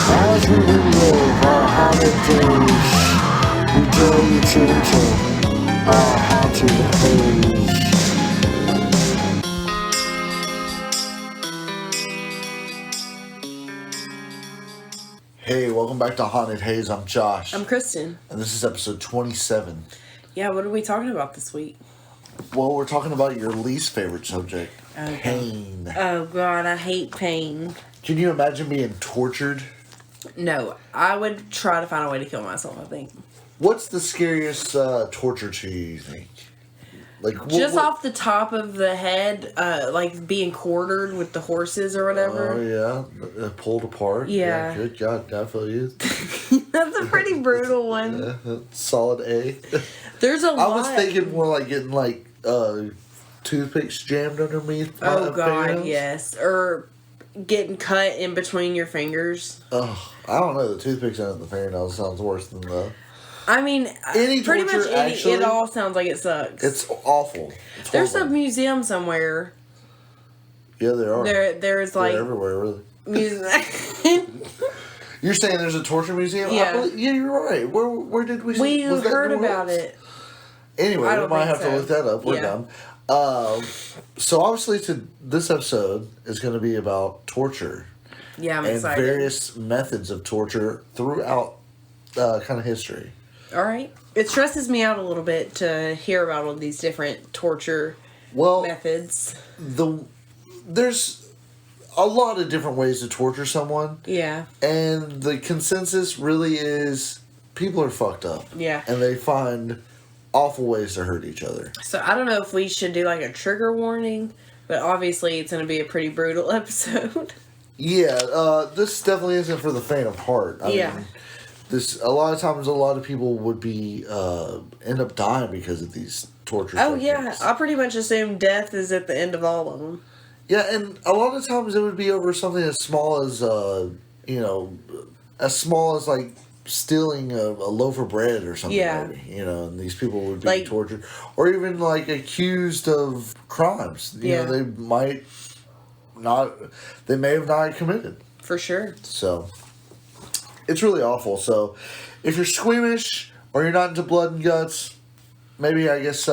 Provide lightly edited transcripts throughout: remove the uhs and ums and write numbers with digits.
As we relive our holidays, we dare you to enter our haunted haze. Hey, welcome back to Haunted Haze. I'm Josh. I'm Kristen. And this is episode 27. Yeah, what are we talking about this week? Well, we're talking about your least favorite subject, Okay. pain. Oh, God, I hate pain. Can you imagine being tortured? No, I would try to find a way to kill myself, I think. What's the scariest torture to you think? Like Off the top of the head, like being quartered with the horses or whatever. Oh, yeah. Pulled apart. Yeah. Good God, I feel you. That's a pretty brutal one. Yeah, solid A. There's a lot. I was thinking more like getting like toothpicks jammed underneath my Oh, God, fingernails. yes. Or getting cut in between your fingers. Oh, I don't know. The toothpicks under the fingernails sounds worse than the... I mean, Any pretty torture, much actually, it all sounds like it sucks. It's awful. It's There's a horrible. museum somewhere. Yeah, there are. There's like... They're everywhere, really. Museum. You're saying there's a torture museum? Yeah. Yeah, you're right. Where did we see? We Was that heard nowhere about else? it. Anyway, I we don't might think have to so. look that up. We're Yeah. done. So obviously, this episode is going to be about torture Yeah, I'm and excited. various methods of torture throughout kind of history. All right. It stresses me out a little bit to hear about all these different torture Well, methods. there's a lot of different ways to torture someone, Yeah. and the consensus really is people are fucked up. Yeah. And they find awful ways to hurt each other. So I don't know if we should do like a trigger warning, but obviously it's going to be a pretty brutal episode. Yeah, this definitely isn't for the faint of heart. I Yeah. mean, a lot of times, a lot of people would be end up dying because of these torture. Oh, techniques. yeah. I pretty much assume death is at the end of all of them. Yeah, and a lot of times it would be over something as small as like stealing a loaf of bread or something. Yeah. Maybe, and these people would be Like- tortured, or even like accused of crimes. Yeah. They may have not committed. For sure. So, it's really awful. So, if you're squeamish or you're not into blood and guts, maybe I guess...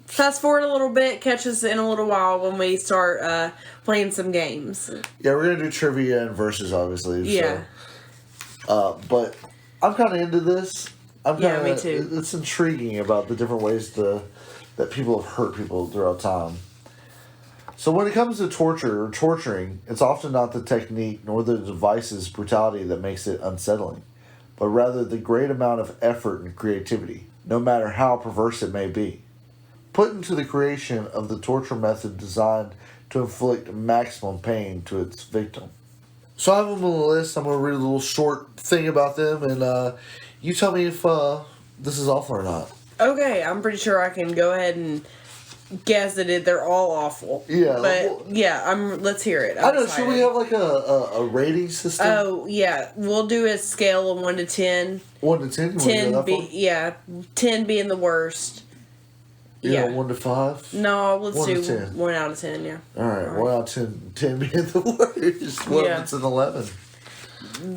Fast forward a little bit, catch us in a little while when we start playing some games. yeah, we're going to do trivia and verses, obviously. Yeah. So, but I'm kind of into this. Yeah, me too. It's intriguing about the different ways that people have hurt people throughout time. So when it comes to torture or torturing, it's often not the technique nor the device's brutality that makes it unsettling, but rather the great amount of effort and creativity, no matter how perverse it may be, put into the creation of the torture method designed to inflict maximum pain to its victim. So I have them on the list. I'm going to read a little short thing about them, and you tell me if this is awful or not. Okay, I'm pretty sure I can go ahead and guess that they're all awful. Yeah, But well- yeah, let's hear it. I know. Should we have like a rating system? Oh yeah, we'll do a scale of 1 to 10. 1 to 10. You wanna go 10 that be far? yeah, 10 being the worst. Yeah, Yeah. 1 to 5. No, let's 1 to do 10. 1 out of 10. Yeah. All right, 1 out of 10. 10 being the worst. What Yeah. if it's an 11?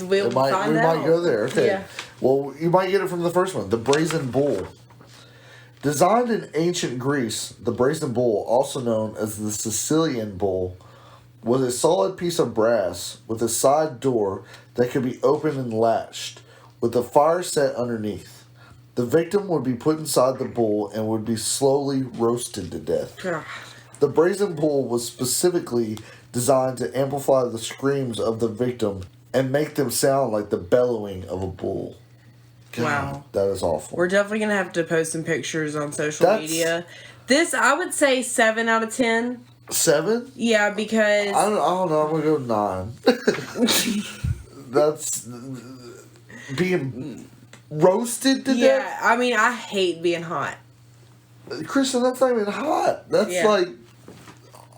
We'll We find out. might go there. Okay. Yeah. Well, you might get it from the first one, the brazen bull. Designed in ancient Greece, the brazen bull, also known as the Sicilian bull, was a solid piece of brass with a side door that could be opened and latched, with a fire set underneath. The victim would be put inside the bull and would be slowly roasted to death. God. The brazen bull was specifically designed to amplify the screams of the victim and make them sound like the bellowing of a bull. God, Wow. that is awful. We're definitely gonna have to post some pictures on social media. This I would say 7 out of 10. 7? Yeah, because I don't know. I'm gonna go 9. That's being roasted to yeah, death. I mean I hate being hot. Kristen, that's not even hot. That's Yeah. like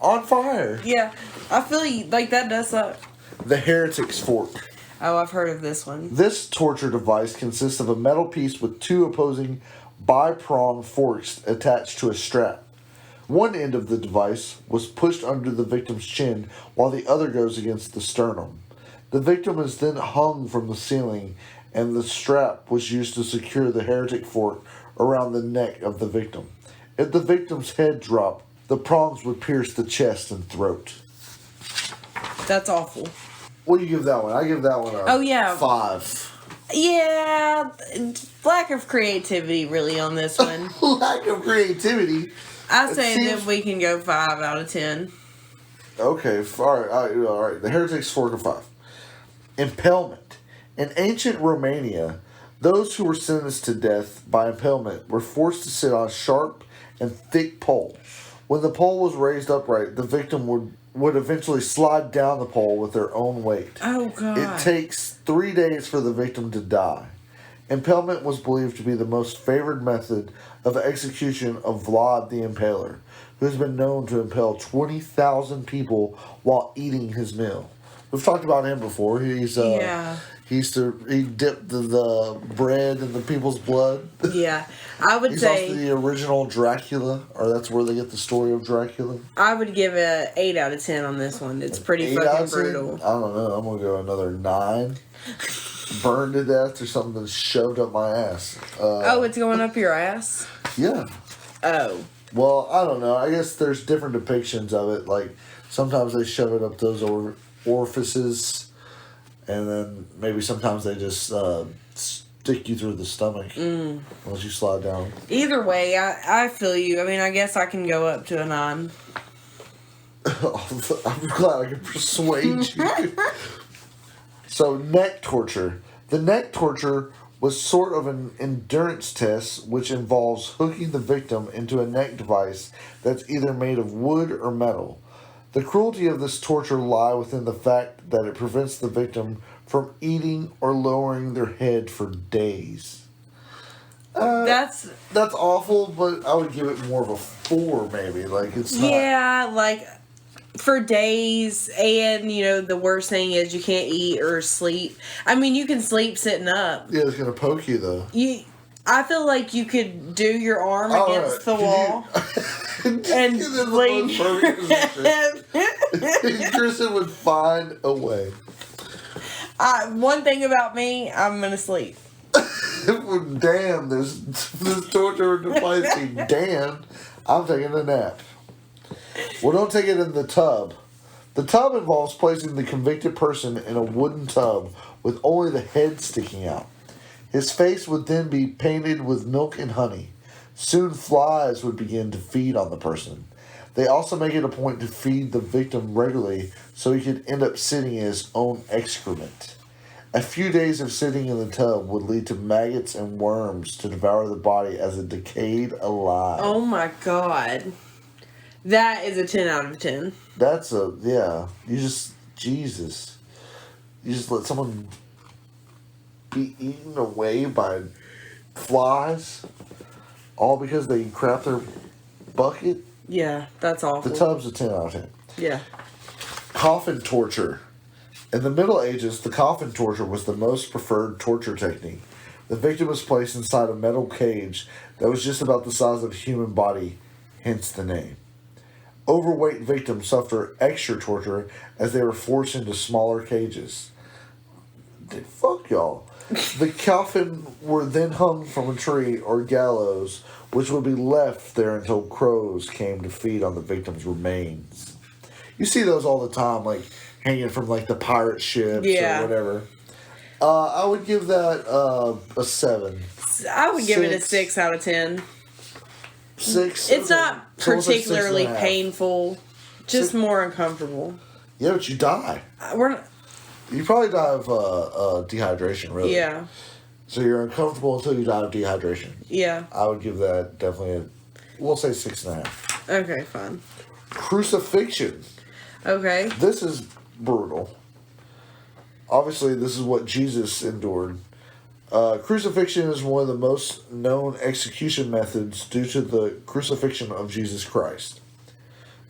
on fire. Yeah, I feel like that does suck. The heretic's fork. Oh, I've heard of this one. This torture device consists of a metal piece with 2 opposing bi-pronged forks attached to a strap. One end of the device was pushed under the victim's chin while the other goes against the sternum. The victim is then hung from the ceiling, and the strap was used to secure the heretic fork around the neck of the victim. If the victim's head dropped, the prongs would pierce the chest and throat. That's awful. What do you give that one? I give that one a 5. Yeah, lack of creativity really on this one. Lack of creativity? I say that we can go 5 out of 10. Okay, all right. The heretic's 4 to 5. Impalement. In ancient Romania, those who were sentenced to death by impalement were forced to sit on a sharp and thick pole. When the pole was raised upright, the victim would eventually slide down the pole with their own weight. Oh, God. It takes 3 days for the victim to die. Impalement was believed to be the most favored method of execution of Vlad the Impaler, who has been known to impale 20,000 people while eating his meal. We've talked about him before. He dipped the bread in the people's blood. Yeah, I would He's say also the original Dracula, or that's where they get the story of Dracula. I would give it 8 out of 10 on this one. It's pretty fucking brutal. I don't know. I'm gonna go another 9. Burned to death or something that's shoved up my ass. It's going up your ass? Yeah. Oh. Well, I don't know. I guess there's different depictions of it. Like, sometimes they shove it up those orifices, and then maybe sometimes they just stick you through the stomach once you slide down. Either way, I feel you. I mean, I guess I can go up to a 9. I'm glad I can persuade you. So, neck torture. The neck torture was sort of an endurance test which involves hooking the victim into a neck device that's either made of wood or metal. The cruelty of this torture lie within the fact that it prevents the victim from eating or lowering their head for days. That's awful, but I would give it more of a 4 maybe. Like, it's not... Yeah, like... For days, and the worst thing is you can't eat or sleep. I mean, you can sleep sitting up. Yeah, it's gonna poke you though. I feel like you could do your arm against the wall and lean. Kristen would find a way. One thing about me, I'm gonna sleep. Damn, this torture device being damned. I'm taking a nap. Well, don't take it in the tub. The tub involves placing the convicted person in a wooden tub with only the head sticking out. His face would then be painted with milk and honey. Soon flies would begin to feed on the person. They also make it a point to feed the victim regularly so he could end up sitting in his own excrement. A few days of sitting in the tub would lead to maggots and worms to devour the body as it decayed alive. Oh my God. That is a 10 out of 10. Jesus. You just let someone be eaten away by flies, all because they crap their bucket? Yeah, that's awful. The tub's a 10 out of 10. Yeah. Coffin torture. In the Middle Ages, the coffin torture was the most preferred torture technique. The victim was placed inside a metal cage that was just about the size of a human body, hence the name. Overweight victims suffer extra torture as they were forced into smaller cages. Fuck y'all. The coffin were then hung from a tree or gallows, which would be left there until crows came to feed on the victim's remains. You see those all the time, like hanging from like the pirate ships or whatever. I would give that a 7. I would give it a 6 out of 10. 6. It's not particularly painful, just more uncomfortable. Yeah, but you die. You probably die of dehydration, really. Yeah. So you're uncomfortable until you die of dehydration. Yeah. I would give that definitely we'll say 6.5. Okay, fine. Crucifixion. Okay. This is brutal. Obviously, this is what Jesus endured. Crucifixion is one of the most known execution methods due to the crucifixion of Jesus Christ.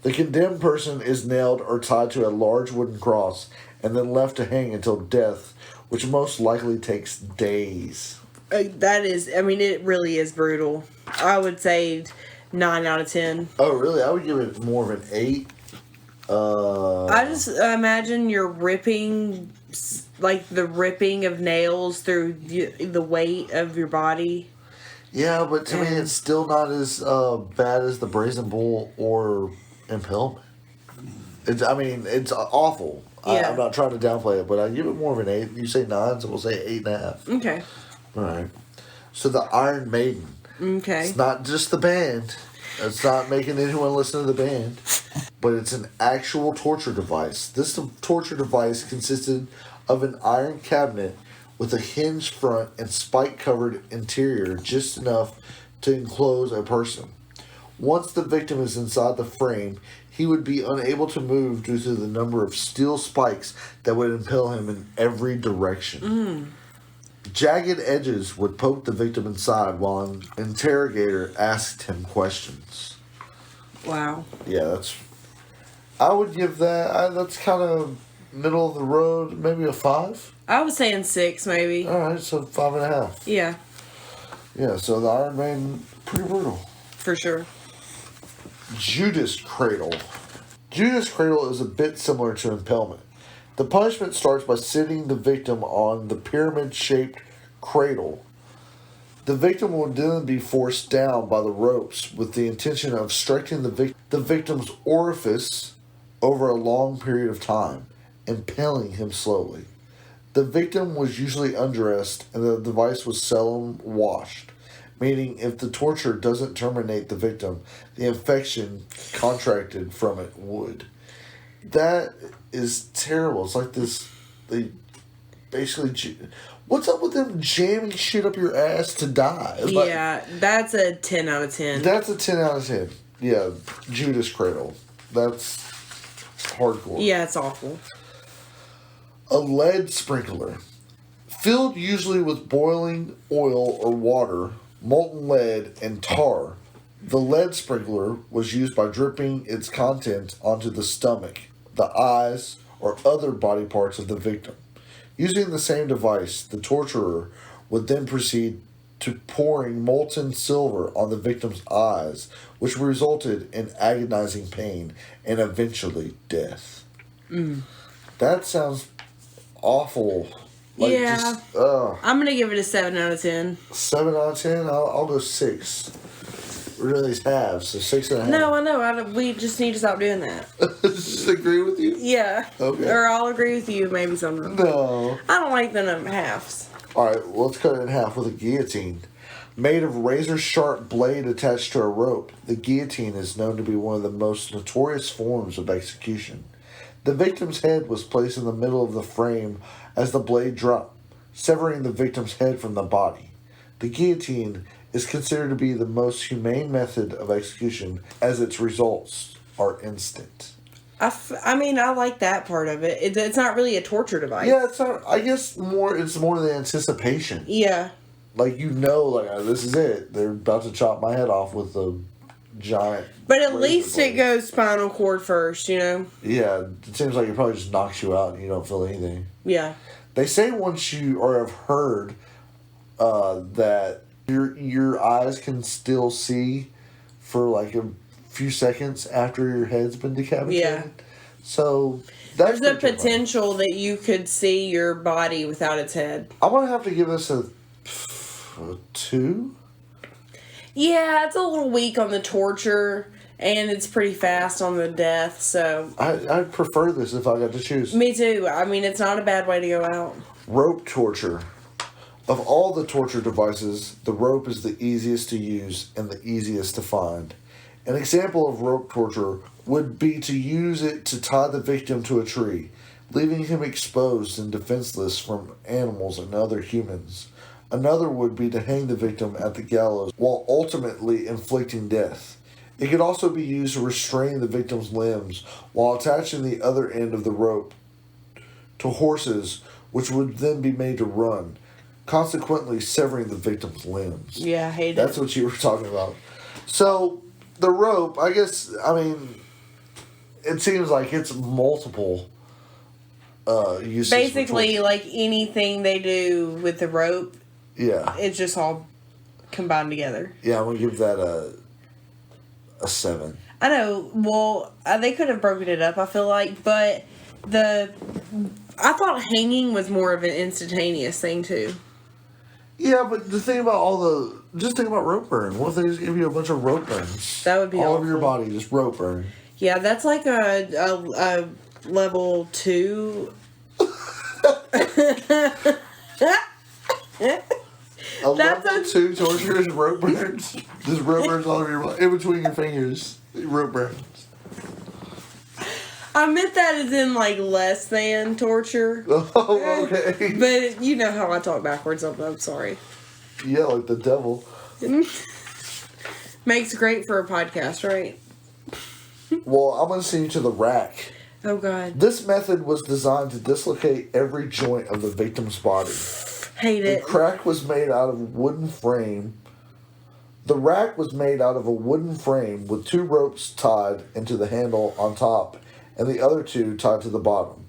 The condemned person is nailed or tied to a large wooden cross and then left to hang until death, which most likely takes days. It really is brutal. I would say 9 out of 10. Oh, really? I would give it more of an 8. I just imagine you're ripping, like the ripping of nails through the weight of your body. Yeah, but to me, it's still not as bad as the Brazen Bull or Impalement. It's awful. Yeah. I'm not trying to downplay it, but I give it more of an 8. You say 9, so we'll say 8.5. Okay. All right. So the Iron Maiden. Okay. It's not just the band. It's not making anyone listen to the band. But it's an actual torture device. This torture device consisted of an iron cabinet with a hinged front and spike-covered interior just enough to enclose a person. Once the victim is inside the frame, he would be unable to move due to the number of steel spikes that would impel him in every direction. Jagged edges would poke the victim inside while an interrogator asked him questions. Wow. Yeah, I would give that's kind of middle of the road, maybe a 5. I was saying 6, maybe. All right, so 5.5. Yeah. Yeah, so the Iron Maiden, pretty brutal. For sure. Judas Cradle. Judas Cradle is a bit similar to impalement. The punishment starts by sitting the victim on the pyramid-shaped cradle. The victim will then be forced down by the ropes with the intention of stretching the victim's orifice over a long period of time, impaling him slowly. The victim was usually undressed and the device was seldom washed, meaning if the torture doesn't terminate the victim, the infection contracted from it would. That is terrible. It's like this, they basically, what's up with them jamming shit up your ass to die? Yeah, that's a 10 out of 10. That's a 10 out of 10. Yeah, Judas Cradle. That's hardcore. Yeah, it's awful. A lead sprinkler. Filled usually with boiling oil or water, molten lead, and tar, the lead sprinkler was used by dripping its contents onto the stomach, the eyes, or other body parts of the victim. Using the same device, the torturer would then proceed to pouring molten silver on the victim's eyes, which resulted in agonizing pain and eventually death. That sounds awful. Yeah. I'm going to give it a 7 out of 10. 7 out of 10? I'll go 6. We're doing these halves, so 6.5. No, I know. We just need to stop doing that. Just agree with you? Yeah. Okay. Or I'll agree with you maybe sometimes. No. I don't like the halves. Alright, well, let's cut it in half with a guillotine. Made of razor-sharp blade attached to a rope, the guillotine is known to be one of the most notorious forms of execution. The victim's head was placed in the middle of the frame as the blade dropped, severing the victim's head from the body. The guillotine is considered to be the most humane method of execution as its results are instant. I like that part of it. It's not really a torture device. Yeah, it's not. I guess it's more the anticipation. Yeah. Like, this is it. They're about to chop my head off with a giant. But at least it goes spinal cord first, you know? Yeah, it seems like it probably just knocks you out and you don't feel anything. Yeah. They say once you, or have heard, that your eyes can still see for like a few seconds after your head's been decapitated. Yeah. So that's there's a potential that you could see your body without its head. I'm gonna have to give this a 2. Yeah, it's a little weak on the torture, and it's pretty fast on the death. So I'd prefer this if I got to choose. Me too. It's not a bad way to go out. Rope torture. Of all the torture devices, the rope is the easiest to use and the easiest to find. An example of rope torture would be to use it to tie the victim to a tree, leaving him exposed and defenseless from animals and other humans. Another would be to hang the victim at the gallows while ultimately inflicting death. It could also be used to restrain the victim's limbs while attaching the other end of the rope to horses, which would then be made to run, consequently severing the victim's limbs. Yeah, I hate it. That's what you were talking about. So, the rope, I guess, it seems like it's multiple uses. Basically, like anything they do with the rope, yeah, it's just all combined together. Yeah, I'm going to give that a 7. I know. Well, they could have broken it up, I feel like, but I thought hanging was more of an instantaneous thing too. Yeah, but the thing about just think about rope burn. What if they just give you a bunch of rope burns? That would be all awful. over your body, just rope burn. Yeah, that's like a level 2. Level 2 torture is rope burns. Just rope burns all over your body, in between your fingers. Rope burns. I meant that as in like less than torture. Oh, okay. But you know how I talk backwards. I'm sorry. Yeah, like the devil. Makes great for a podcast, right? Well, I'm going to send you to the rack. Oh, God. This method was designed to dislocate every joint of the victim's body. Hate it. The rack was made out of a wooden frame. The rack was made out of a wooden frame with 2 ropes tied into the handle on top and the other 2 tied to the bottom.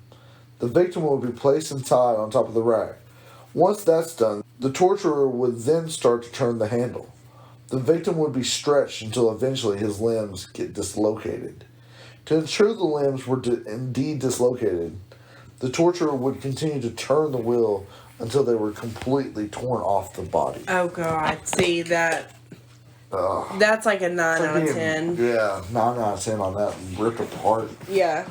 The victim would be placed and tied on top of the rack. Once that's done, the torturer would then start to turn the handle. The victim would be stretched until eventually his limbs get dislocated. To ensure the limbs were indeed dislocated, the torturer would continue to turn the wheel until they were completely torn off the body. Oh, God. See, that's like a 9 out of 10. Yeah, 9 out of 10 on that. Ripped apart. Yeah.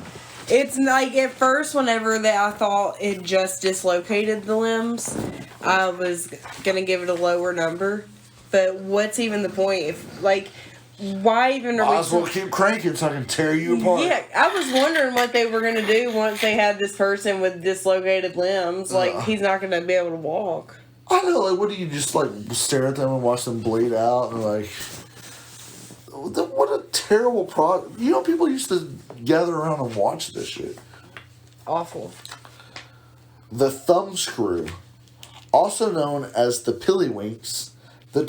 It's like at first, whenever I thought it just dislocated the limbs, I was going to give it a lower number. But what's even the point? If, like, why even are Might as well keep cranking so I can tear you apart. Yeah, I was wondering what they were going to do once they had this person with dislocated limbs. Like, he's not going to be able to walk. I know, like, what do you just, like, stare at them and watch them bleed out and, like, what a terrible product. You know, people used to gather around and watch this shit. Awful. The thumb screw, also known as the pillywinks, the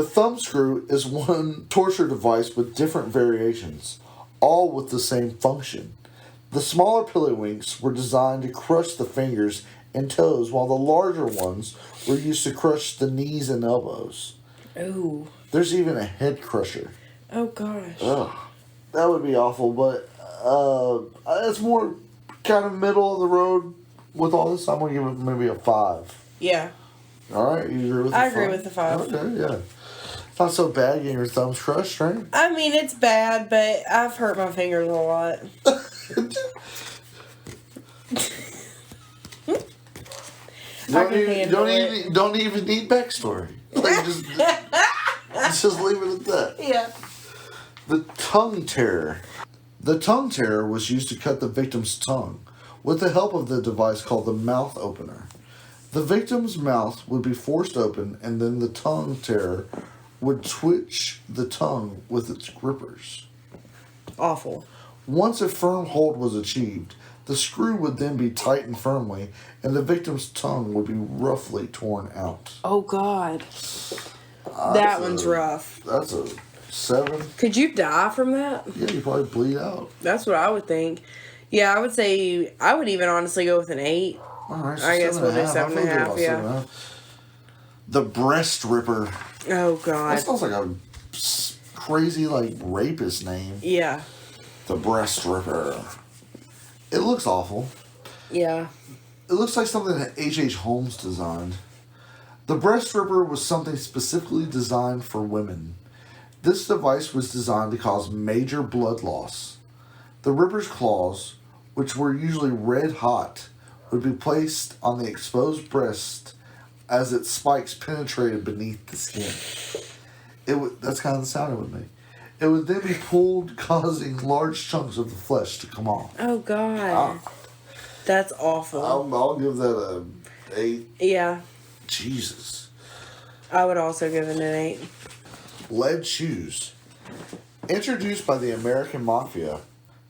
thumb screw is one torture device with different variations, all with the same function. The smaller pillywinks were designed to crush the fingers and toes, while the larger ones were used to crush the knees and elbows. Ooh. There's even a head crusher. Oh, gosh. Ugh. That would be awful, but it's more kind of middle of the road with all this. I'm going to give it maybe a 5. Yeah. All right, you agree with the 5? I agree with the 5. Okay, yeah. It's not so bad getting your thumbs crushed, right? I mean, it's bad, but I've hurt my fingers a lot. Don't even need backstory. Like, just leave it at that. Yeah. The tongue tear. The tongue tear was used to cut the victim's tongue with the help of the device called the mouth opener. The victim's mouth would be forced open, and then the tongue tear would twitch the tongue with its grippers. Awful. Once a firm hold was achieved, the screw would then be tightened firmly, and the victim's tongue would be roughly torn out. Oh, God. That one's rough. That's a 7. Could you die from that? Yeah, you probably bleed out. That's what I would think. Yeah, I would say, I would even honestly go with an 8. All right, so I guess we'll do 7.5. 7.5, yeah. The breast ripper. Oh, God. That sounds like a crazy, like, rapist name. Yeah. The breast ripper. It looks awful. Yeah. It looks like something that H.H. Holmes designed. The breast ripper was something specifically designed for women. This device was designed to cause major blood loss. The ripper's claws, which were usually red hot, would be placed on the exposed breast as its spikes penetrated beneath the skin. That's kind of the sound it would make. It would then be pulled, causing large chunks of the flesh to come off. Oh, God. That's awful. I'll give that a 8. Yeah. Jesus. I would also give it an 8. Lead shoes. Introduced by the American Mafia,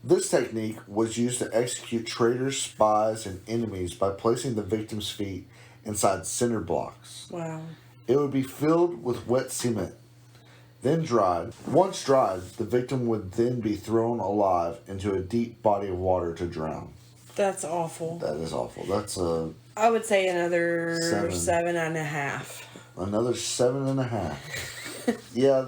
this technique was used to execute traitors, spies, and enemies by placing the victim's feet inside cinder blocks. Wow. It would be filled with wet cement, then dried. Once dried, the victim would then be thrown alive into a deep body of water to drown. That's awful. That is awful. That's a... I would say another 7. 7.5. Another 7.5. Yeah,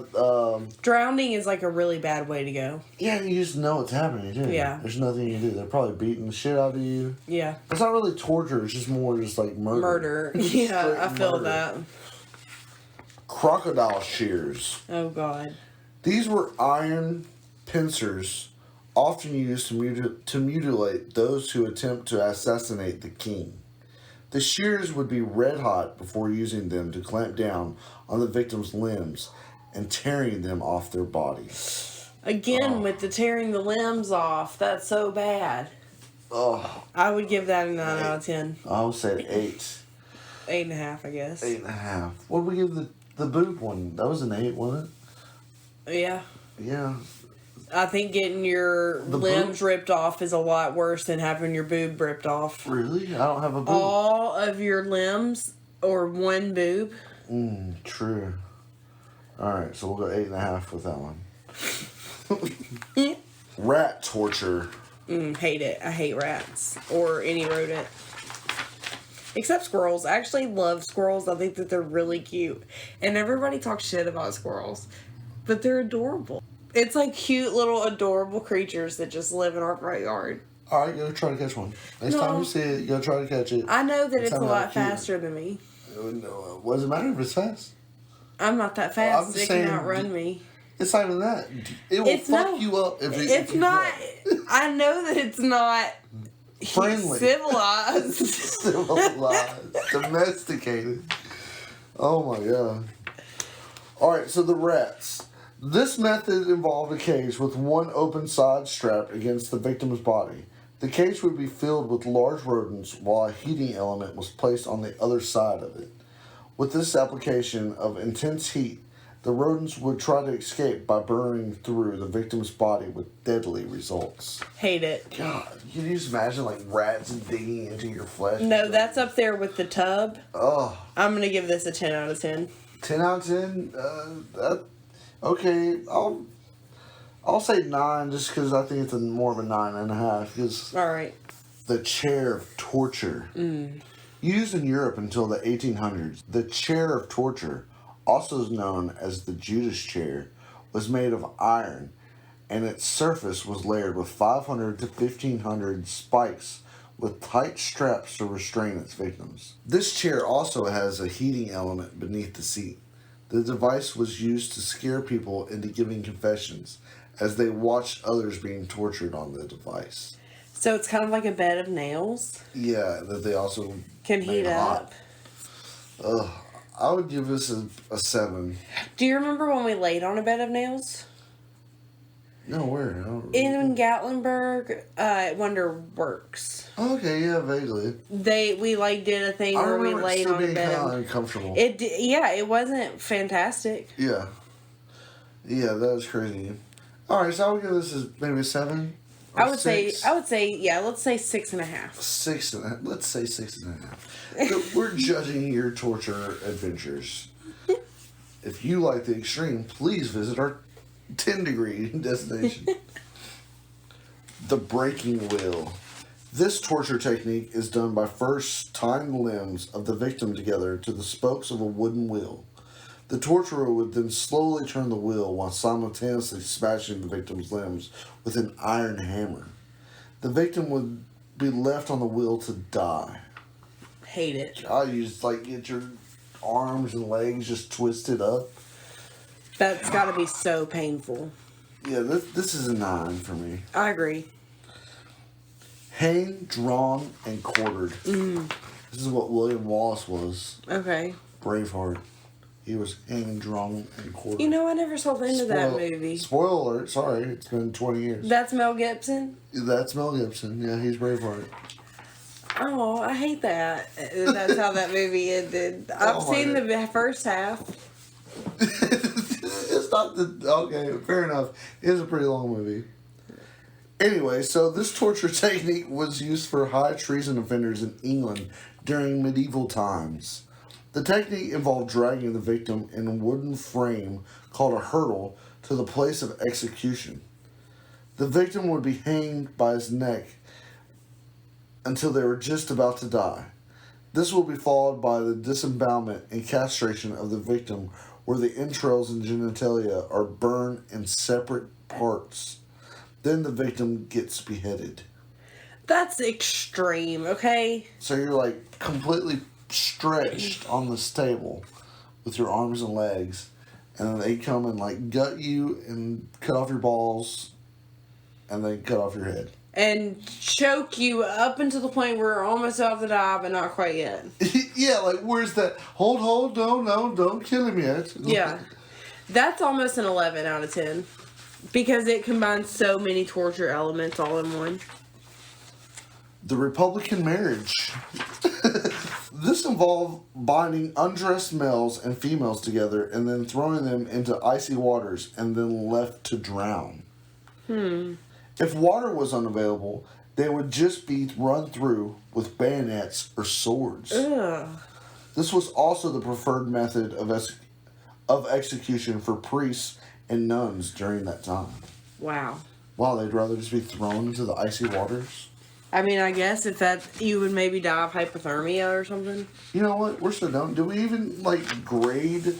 Drowning is like a really bad way to go. yeah, you just know it's happening too. Yeah. There's nothing you can do. They're probably beating the shit out of you. Yeah. It's not really torture. It's just more just like murder. Murder. Yeah, Straight I feel murder. that. Crocodile shears. Oh, God. These were iron pincers, often used to mutilate those who attempt to assassinate the king. The shears would be red hot before using them to clamp down on the victim's limbs and tearing them off their body. Again, with the tearing the limbs off, that's so bad. Oh, I would give that a 9 out of 10. I would say 8. 8.5, I guess. 8.5. What did we give the boob one? That was an 8, wasn't Yeah. it? Yeah. I think getting your limbs ripped off is a lot worse than having your boob ripped off. Really? I don't have a boob. All of your limbs or one boob. True. Alright, so we'll go 8.5 with that one. Rat torture. Hate it. I hate rats or any rodent. Except squirrels. I actually love squirrels. I think that they're really cute. And everybody talks shit about squirrels. But they're adorable. It's like cute little adorable creatures that just live in our front yard. Alright, go try to catch one. Next time you see it, you go try to catch it. I know that it's a Sound lot like cute. faster than me. No, what does it matter if it's fast? I'm not that fast. I'm They saying- can outrun me. It's not even that. It will fuck you up if It's you not. do I know that it's not Friendly. civilized. Civilized, domesticated. Oh my god. Alright, so the rats. This method involved a cage with one open side strapped against the victim's body. The cage would be filled with large rodents while a heating element was placed on the other side of it. With this application of intense heat, the rodents would try to escape by burrowing through the victim's body with deadly results. Hate it. God, can you just imagine like rats digging into your flesh? No, that's up there with the tub. Oh, I'm going to give this a 10 out of 10. 10 out of 10? Okay, I'll say 9 just because I think it's more of a 9.5. Because All right. the chair of torture. Used in Europe until the 1800s, the chair of torture, also known as the Judas chair, was made of iron, and its surface was layered with 500 to 1,500 spikes with tight straps to restrain its victims. This chair also has a heating element beneath the seat. The device was used to scare people into giving confessions as they watched others being tortured on the device. So it's kind of like a bed of nails. Yeah, that they also Can made heat hot. up. I would give this a 7. Do you remember when we laid on a bed of nails? No, where? I don't In Gatlinburg, at Wonder Works. Okay, yeah, vaguely. We like did a thing I where we remember it laid still on a being kind of bed. uncomfortable. It wasn't fantastic. Yeah. Yeah, that was crazy. Alright, so I would give this maybe a 7. I would say, yeah, let's say 6.5. 6 and a, let's say 6.5. We're judging your torture adventures. If you like the extreme, please visit our 10-degree destination. The breaking wheel. This torture technique is done by first tying the limbs of the victim together to the spokes of a wooden wheel. The torturer would then slowly turn the wheel while simultaneously smashing the victim's limbs with an iron hammer. The victim would be left on the wheel to die. Hate it. God, you just like get your arms and legs just twisted up. That's got to be so painful. Yeah, this is a 9 for me. I agree. Hanged, drawn, and quartered. This is what William Wallace was. Okay. Braveheart. He was hanged, drawn, and quartered. You know, I never saw the end of that movie. Spoiler alert, sorry, it's been 20 years. That's Mel Gibson? That's Mel Gibson, yeah, he's Braveheart. Oh, I hate that. That's how that movie ended. I've seen the first half. It's not okay, fair enough. It is a pretty long movie. Anyway, so this torture technique was used for high treason offenders in England during medieval times. The technique involved dragging the victim in a wooden frame called a hurdle to the place of execution. The victim would be hanged by his neck until they were just about to die. This will be followed by the disembowelment and castration of the victim, where the entrails and genitalia are burned in separate parts. Then the victim gets beheaded. That's extreme, okay? So you're like completely stretched on this table with your arms and legs, and then they come and like gut you and cut off your balls, and then cut off your head. And choke you up until the point where you're almost off the die, but not quite yet. Yeah, like where's that? Hold, no, don't kill him yet. Yeah. That's almost an 11 out of 10. Because it combines so many torture elements all in one. The Republican marriage. This involved binding undressed males and females together and then throwing them into icy waters and then left to drown. If water was unavailable, they would just be run through with bayonets or swords. Ugh. This was also the preferred method of execution for priests and nuns during that time. Wow. Wow, they'd rather just be thrown into the icy waters? I mean, I guess if that, you would maybe die of hypothermia or something. You know what? We're so dumb. Do we even, like, grade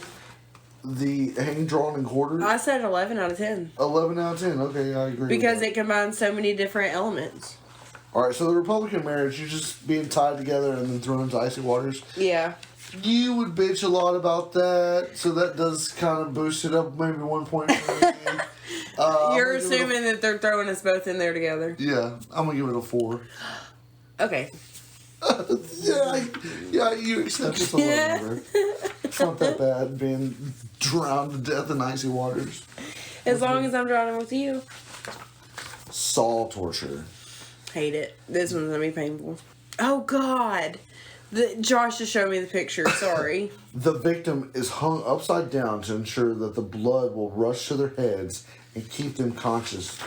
the hang, drawn, and quartered? I said 11 out of 10. 11 out of 10. Okay, I agree. Because it combines so many different elements. Alright, so the Republican marriage, you're just being tied together and then thrown into icy waters. Yeah. You would bitch a lot about that, so that does kind of boost it up maybe 1 point for me. You're assuming that they're throwing us both in there together. Yeah, I'm going to give it a 4. Okay. Yeah, you accept it's a little number. It's not that bad being drowned to death in icy waters. As long as I'm drowning with you. Saw torture. Hate it. This one's gonna be painful. Oh God. Josh just showed me the picture. Sorry. The victim is hung upside down to ensure that the blood will rush to their heads and keep them conscious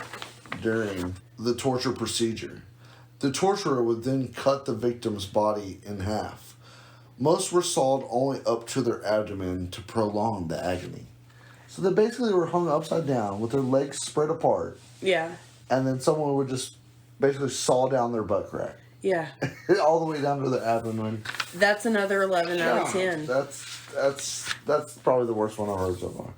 during the torture procedure. The torturer would then cut the victim's body in half. Most were sawed only up to their abdomen to prolong the agony. So they basically were hung upside down with their legs spread apart. Yeah. And then someone would just basically saw down their butt crack. Yeah. All the way down to the abdomen. That's another 11 out of 10. That's probably the worst one I've heard so far.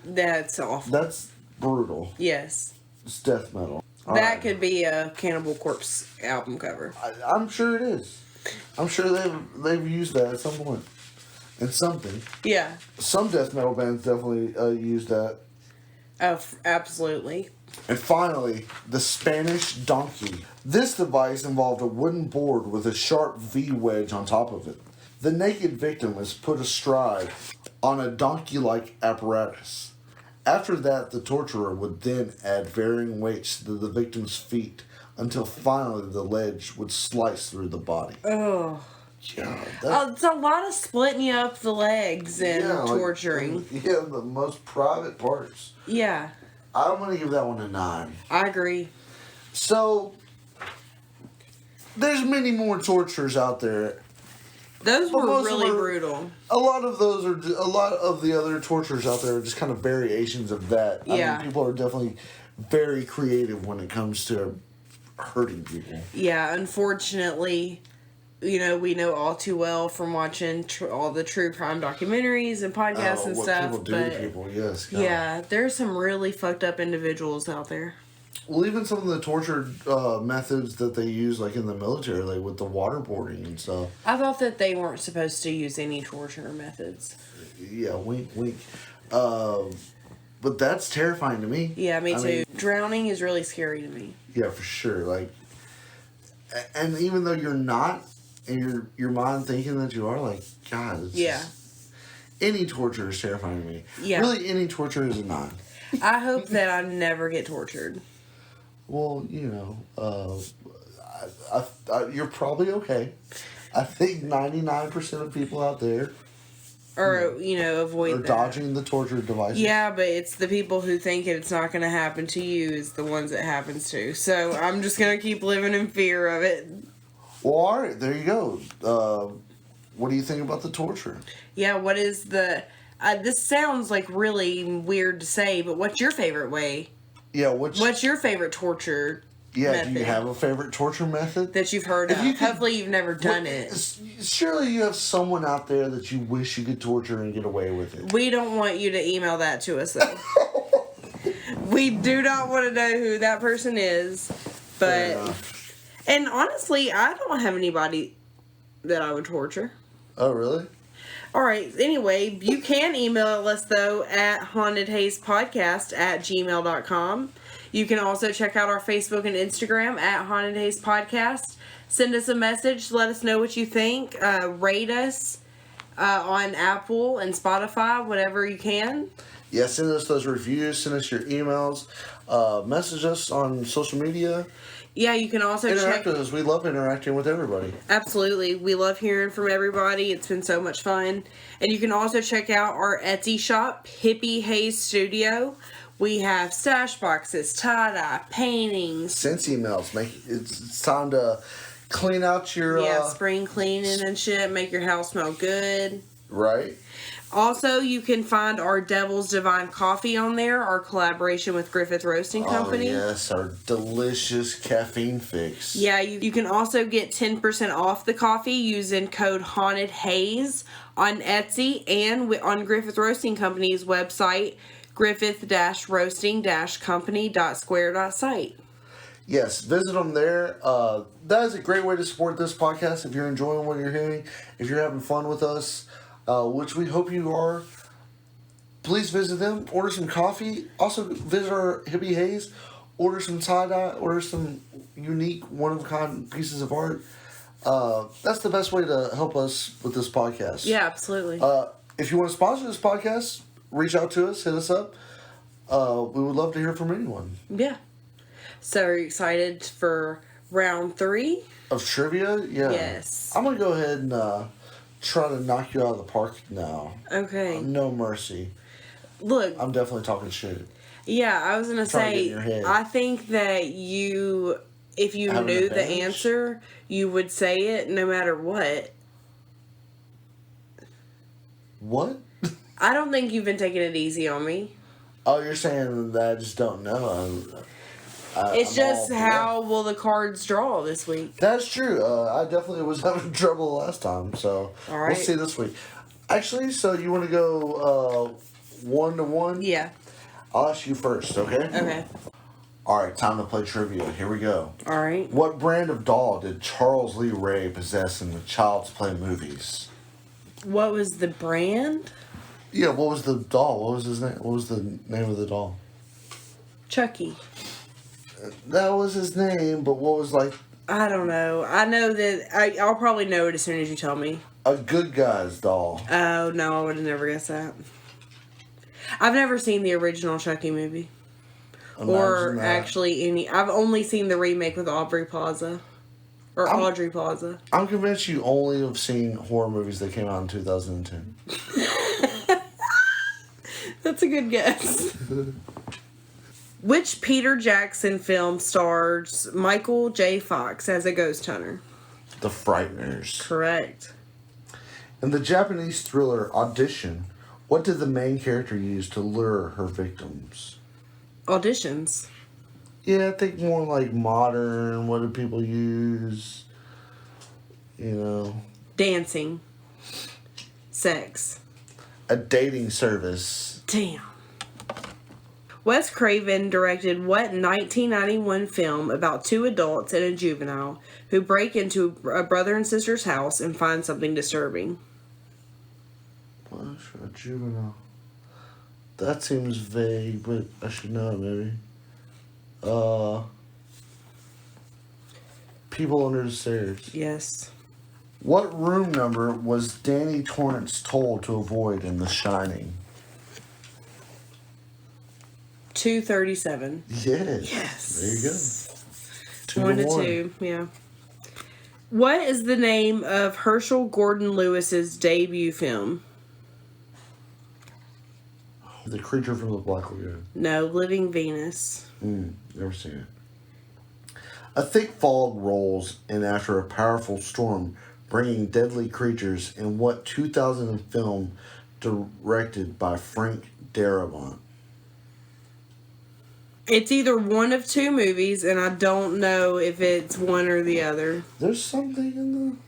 That's awful. That's brutal. Yes. It's death metal. That could be a Cannibal Corpse album cover. I'm sure it is. I'm sure they've used that at some point. In something. Yeah. Some death metal bands definitely use that. Oh, absolutely. And finally, the Spanish donkey. This device involved a wooden board with a sharp V wedge on top of it. The naked victim is put astride on a donkey-like apparatus. After that, the torturer would then add varying weights to the victim's feet until finally the ledge would slice through the body. Oh. Yeah, It's a lot of splitting you up the legs and torturing. The most private parts. Yeah. I'm going to give that one a 9. I agree. So, there's many more tortures out there. Those were really brutal. A lot of those are, a lot of the other tortures out there are just kind of variations of that. Yeah. I mean, people are definitely very creative when it comes to hurting people. Yeah, unfortunately, we know all too well from watching all the true crime documentaries and podcasts and what stuff. People do to people, yes. God. Yeah, there's some really fucked up individuals out there. Well, even some of the torture methods that they use, like in the military, like with the waterboarding and stuff. I thought that they weren't supposed to use any torture methods. Yeah, wink, wink. But that's terrifying to me. Yeah, me too. Mean, drowning is really scary to me. Yeah, for sure. Like, and even though you're not, and your mind thinking that you are, like, God, it's just, any torture is terrifying to me. Yeah. Really, any torture is a 9. I hope that I never get tortured. Well, you're probably okay. I think 99% of people out there avoid are dodging the torture devices. Yeah, but it's the people who think it's not going to happen to you is the ones it happens to. So I'm just going to keep living in fear of it. Well, all right, there you go. What do you think about the torture? Yeah, what is the... this sounds like really weird to say, but what's your favorite way? Yeah, what's your favorite torture method? Do you have a favorite torture method? That you've heard of? Hopefully you've never done it. surely you have someone out there that you wish you could torture and get away with it. We don't want you to email that to us, though. We do not want to know who that person is. But, and honestly, I don't have anybody that I would torture. Oh, really? Alright, anyway, you can email us, though, at hauntedhazepodcast@gmail.com. You can also check out our Facebook and Instagram at hauntedhazepodcast. Send us a message. Let us know what you think. Rate us on Apple and Spotify, whatever you can. Yeah, send us those reviews. Send us your emails. Message us on social media. Yeah, you can also interact with us. We love interacting with everybody. Absolutely. We love hearing from everybody. It's been so much fun. And you can also check out our Etsy shop, Hippie Haze Studio. We have stash boxes, tie-dye, paintings. Sense emails. It's time to clean out your... spring cleaning and shit. Make your house smell good. Right. Also, you can find our Devil's Divine Coffee on there, our collaboration with Griffith Roasting Company. Oh, yes, our delicious caffeine fix. Yeah, you can also get 10% off the coffee using code Haunted Haze on Etsy and on Griffith Roasting Company's website, griffith-roasting-company.square.site. Yes, visit them there. That is a great way to support this podcast if you're enjoying what you're hearing, if you're having fun with us. Which we hope you are. Please visit them. Order some coffee. Also visit our Hippie Haze. Order some tie-dye. Order some unique, one-of-a-kind pieces of art. That's the best way to help us with this podcast. Yeah, absolutely. If you want to sponsor this podcast, reach out to us. Hit us up. We would love to hear from anyone. Yeah. So are you excited for round 3? Of trivia? Yeah. Yes. I'm going to go ahead and... try to knock you out of the park now. Okay. No mercy. Look. I'm definitely talking shit. Yeah, I was going to say, I think that if you knew the answer, you would say it no matter what. What? I don't think you've been taking it easy on me. Oh, you're saying that I just don't know. It's just how will the cards draw this week? That's true. I definitely was having trouble last time, so all right. We'll see this week. Actually, so you want to go 1-1? Yeah. I'll ask you first, okay? Okay. All right, time to play trivia. Here we go. All right. What brand of doll did Charles Lee Ray possess in the Child's Play movies? What was the brand? Yeah, what was the doll? What was his name? What was the name of the doll? Chucky. That was his name, but what was I don't know. I know that I'll probably know it as soon as you tell me. A Good Guy's doll. Oh, no, I would have never guessed that. I've never seen the original Chucky movie. Imagine or that. Actually any. I've only seen the remake with Aubrey Plaza. Or Audrey Plaza. I'm convinced you only have seen horror movies that came out in 2010. That's a good guess. Which Peter Jackson film stars Michael J. Fox as a ghost hunter? The Frighteners. Correct. In the Japanese thriller Audition, what did the main character use to lure her victims? Auditions. Yeah, I think more like modern. What do people use? You know. Dancing. Sex. A dating service. Damn. Wes Craven directed what 1991 film about 2 adults and a juvenile who break into a brother and sister's house and find something disturbing? What? A juvenile. That seems vague, but I should know it maybe. People Under the Stairs. Yes. What room number was Danny Torrance told to avoid in The Shining? 237. Yes. Yes. There you go. 1-2, yeah. What is the name of Herschel Gordon Lewis's debut film? The Creature from the Black Lagoon. No, Living Venus. Never seen it. A thick fog rolls in after a powerful storm, bringing deadly creatures in what 2000 film directed by Frank Darabont? It's either one of 2 movies, and I don't know if it's one or the other. There's something in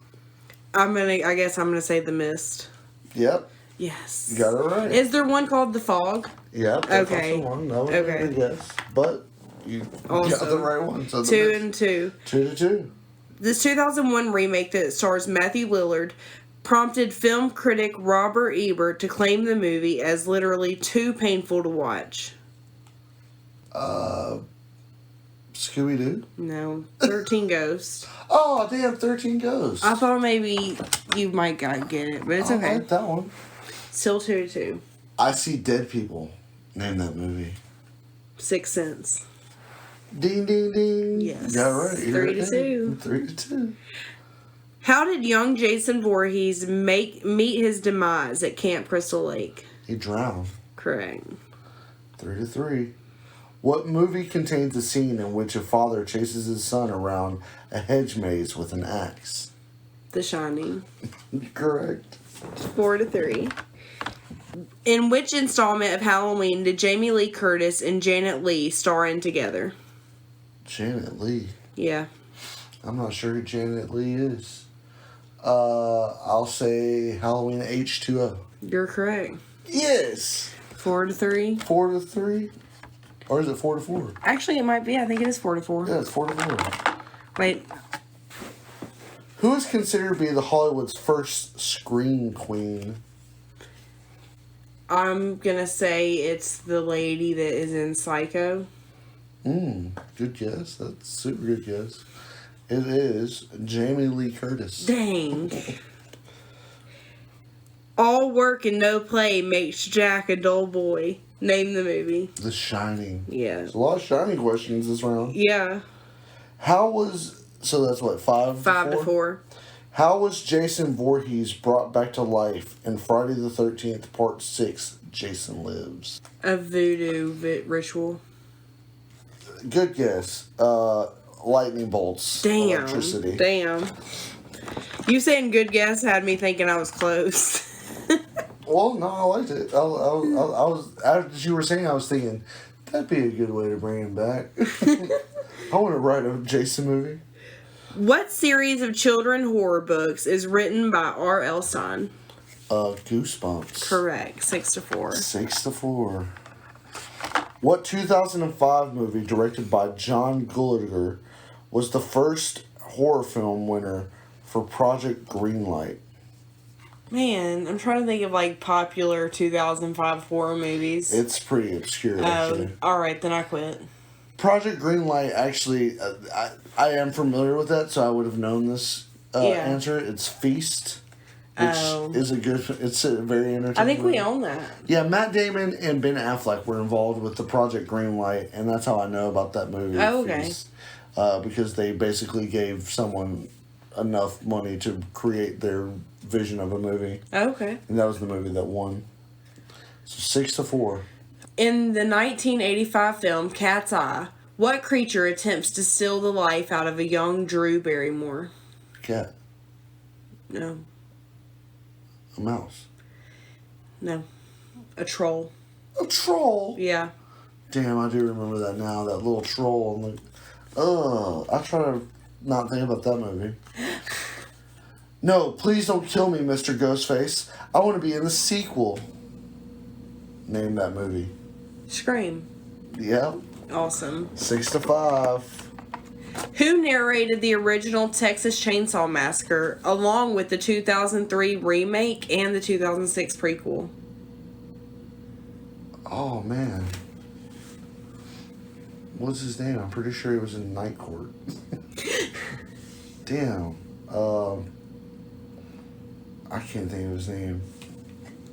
I guess I'm gonna say The Mist. Yep. Yes. You got it right. Is there one called The Fog? Yep. Okay. One. That was a Okay. good guess. But you got the right one. So 2 and 2. 2-2. This 2001 remake that stars Matthew Lillard prompted film critic Robert Ebert to claim the movie as literally too painful to watch. Scooby-Doo? No. 13 Ghosts. Oh, damn, 13 Ghosts. I thought maybe you might get it, but it's okay. I like that one. Still 2-2. I See Dead People. Name that movie. Sixth Sense. Ding, ding, ding. Yes. Got it right. 3-2. 3-2. How did young Jason Voorhees meet his demise at Camp Crystal Lake? He drowned. Correct. 3-3. What movie contains a scene in which a father chases his son around a hedge maze with an axe? The Shining. Correct. 4-3. In which installment of Halloween did Jamie Lee Curtis and Janet Leigh star in together? Janet Leigh. Yeah. I'm not sure who Janet Leigh is. I'll say Halloween H2O. You're correct. Yes. 4-3. 4-3. Or is it 4-4? Actually, it might be. I think it is 4-4. Yeah, it's 4-4. Wait. Who is considered to be the Hollywood's first scream queen? I'm gonna say it's the lady that is in Psycho. Good guess. That's a super good guess. It is Jamie Lee Curtis. Dang. All work and no play makes Jack a dull boy. Name the movie. The Shining. Yeah. There's a lot of Shining questions this round. Yeah. So that's what, 5-4? 5-4. How was Jason Voorhees brought back to life in Friday the 13th, Part 6, Jason Lives? A voodoo ritual. Good guess. Lightning bolts. Damn. Electricity. Damn. You saying good guess had me thinking I was close. Well, no, I liked it. I was, as you were saying, I was thinking, that'd be a good way to bring him back. I want to write a Jason movie. What series of children horror books is written by R.L. Stein? Goosebumps. Correct. 6-4. 6-4. What 2005 movie directed by John Gallagher was the first horror film winner for Project Greenlight? Man, I'm trying to think of like popular 2005 horror movies. It's pretty obscure, actually. Alright, then I quit. Project Greenlight, actually, I am familiar with that, so I would have known this answer. It's Feast, which is it's a very entertaining I think we movie. own that. Yeah, Matt Damon and Ben Affleck were involved with the Project Greenlight, and that's how I know about that movie. Oh, okay. Feast, because they basically gave someone enough money to create their vision of a movie. Okay. And that was the movie that won. So 6-4. In the 1985 film Cat's Eye, what creature attempts to steal the life out of a young Drew Barrymore? Cat. No. A mouse. No. A troll. A troll? Yeah. Damn, I do remember that now. That little troll. I'm like, I try to not think about that movie. No, please don't kill me, Mr. Ghostface. I want to be in the sequel. Name that movie. Scream. Yeah. Awesome. 6-5. Who narrated the original Texas Chainsaw Massacre along with the 2003 remake and the 2006 prequel? Oh, man. What's his name? I'm pretty sure he was in Night Court. Damn. I can't think of his name.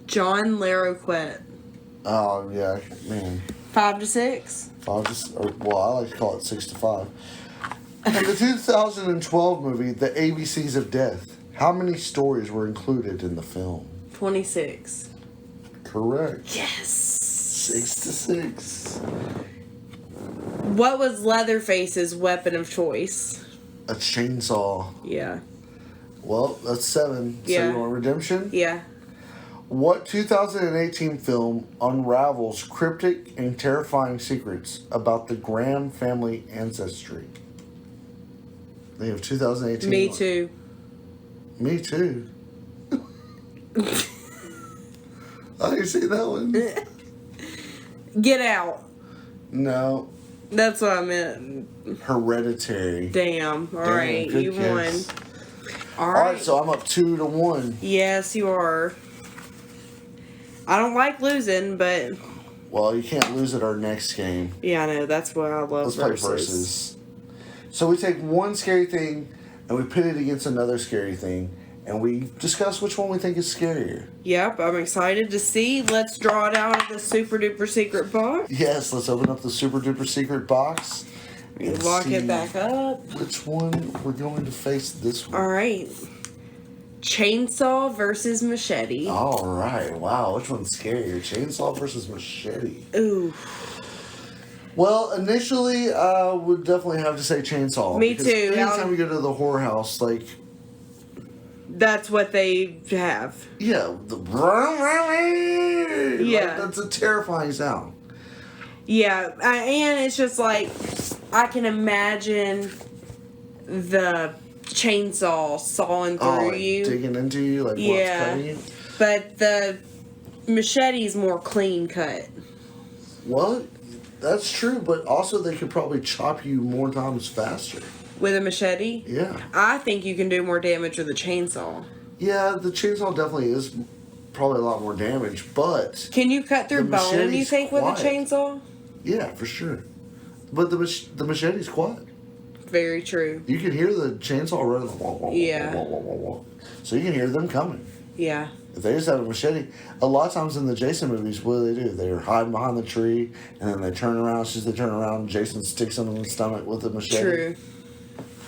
John Larroquette. Oh, yeah, man. 5-6. I like to call it 6-5. In the 2012 movie, The ABCs of Death, how many stories were included in the film? 26. Correct. Yes. 6-6. What was Leatherface's weapon of choice? A chainsaw. Yeah. Well, that's 7. Yeah. So you want redemption? Yeah. What 2018 film unravels cryptic and terrifying secrets about the Graham family ancestry? They have 2018. Me Too. Me too. I can see that one. Get Out. No. That's what I meant. Hereditary. Damn. All right, good you guess. won. All right, so I'm up 2-1. Yes, you are. I don't like losing, but Well, you can't lose at our next game. yeah, I know. That's why I love Let's play versus. So we take one scary thing and we pit it against another scary thing, and we discuss which one we think is scarier. Yep, I'm excited to see. Let's draw it out of the super duper secret box. Yes, let's open up the super duper secret box. And Lock see it back up. which one we're going to face this one. All right. Chainsaw versus machete. All right. Wow, which one's scarier? Chainsaw versus machete. Ooh. Well, initially, I would definitely have to say chainsaw. Me because too. Anytime you go to the horror house, like, That's what they have. yeah, Yeah. that's a terrifying sound. Yeah, and it's just like, I can imagine the chainsaw sawing through like you. digging into you, like Yeah. what's cutting you. But the machete's more clean cut. Well, that's true, but also they could probably chop you more times faster. With a machete? Yeah. I think you can do more damage with a chainsaw. Yeah, the chainsaw definitely is probably a lot more damage, but Can you cut through The bone, you machete's think, with a quiet. chainsaw? yeah, for sure. But the machete's quiet. Very true. You can hear the chainsaw running. Wah, wah, wah, Yeah. wah, wah, wah, wah. So you can hear them coming. Yeah. If they just have a machete, a lot of times in the Jason movies, what do? They're hiding behind the tree, and then they turn around. As soon as they turn around, Jason sticks them in the stomach with a machete. True.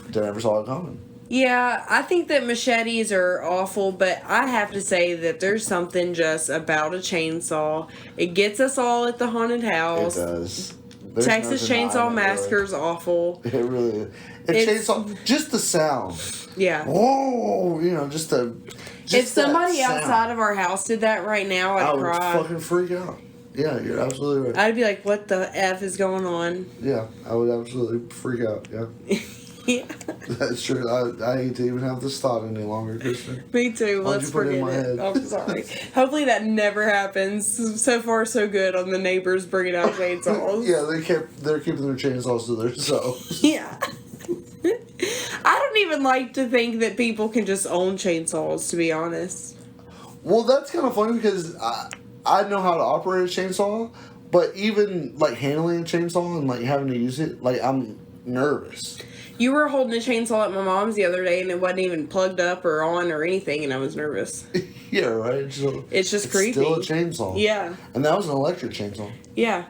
They never saw it coming. Yeah, I think that machetes are awful, but I have to say that there's something just about a chainsaw. It gets us all at the haunted house. It does. There's Texas no denying Chainsaw it, Massacre's awful. Really. It really is. It's- Chainsaw, just the sound. Yeah. Whoa, just the. Just If somebody that sound. outside of our house did that right now, I I'd would cry. fucking freak out. Yeah, you're absolutely right. I'd be like, what the F is going on? Yeah, I would absolutely freak out. Yeah, Yeah. that's true. I hate to even have this thought any longer, Kristen. Me too. Why'd Let's you put it in forget my it. head? I'm sorry. Hopefully that never happens. So far, so good on the neighbors bringing out chainsaws. Yeah, they're keeping their chainsaws to themselves. Yeah. I don't even like to think that people can just own chainsaws, to be honest. Well, that's kind of funny because I know how to operate a chainsaw, but even like handling a chainsaw and like having to use it, like I'm nervous. You were holding a chainsaw at my mom's the other day and it wasn't even plugged up or on or anything, and I was nervous. Yeah, right. So It's just creepy. Still a chainsaw. Yeah. And that was an electric chainsaw. Yeah.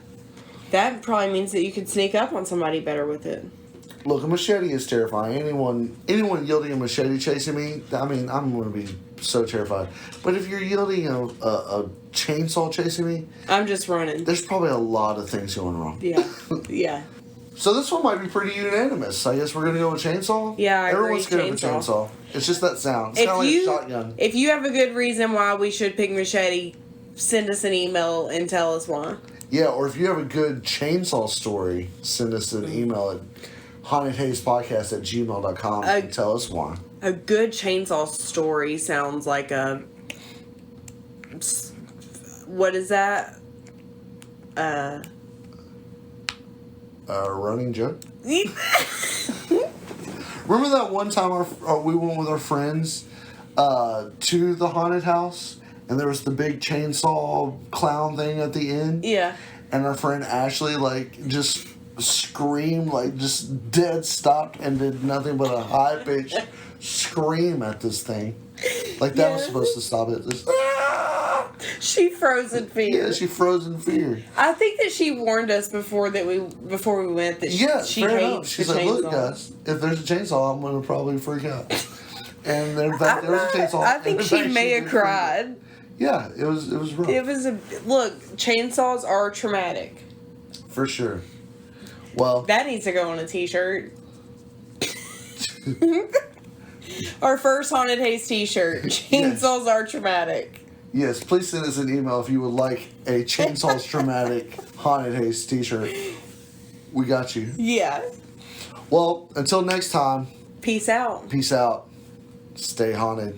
That probably means that you could sneak up on somebody better with it. Look, a machete is terrifying. Anyone yielding a machete chasing me, I mean, I'm going to be so terrified. But if you're yielding a chainsaw chasing me, I'm just running. there's probably a lot of things going wrong. Yeah. Yeah. So this one might be pretty unanimous. I guess we're going to go with chainsaw? Yeah, I agree, Everyone's scared of a chainsaw. It's just that sound. It's kind of like a shotgun. If you have a good reason why we should pick machete, send us an email and tell us why. Yeah, or if you have a good chainsaw story, send us an email at hauntedhazepodcast@gmail.com and tell us why. A good chainsaw story sounds like a... What is that? A running joke? Remember that one time we went with our friends to the haunted house, and there was the big chainsaw clown thing at the end? Yeah. And our friend Ashley, like, just screamed, like, just dead stopped and did nothing but a high-pitched scream at this thing. Like, that was Yeah. supposed to stop it. Just, She froze in fear. yeah, she froze in fear. I think that she warned us before we went that Yeah, she fair hates enough. She's the like, chainsaw. look, guys, if there's a chainsaw, I'm going to probably freak out. And in fact, there was a chainsaw. I think and in she fact, may did have freak out. cried. Yeah, it was rough. It was look. Chainsaws are traumatic. For sure. Well, That needs to go on a T-shirt. Our first Haunted Haze T-shirt. Chainsaws are traumatic. yes, please send us an email if you would like a Chainsaw's Traumatic Haunted Haze t-shirt. We got you. Yeah. Well, until next time, Peace out. peace out. Stay haunted.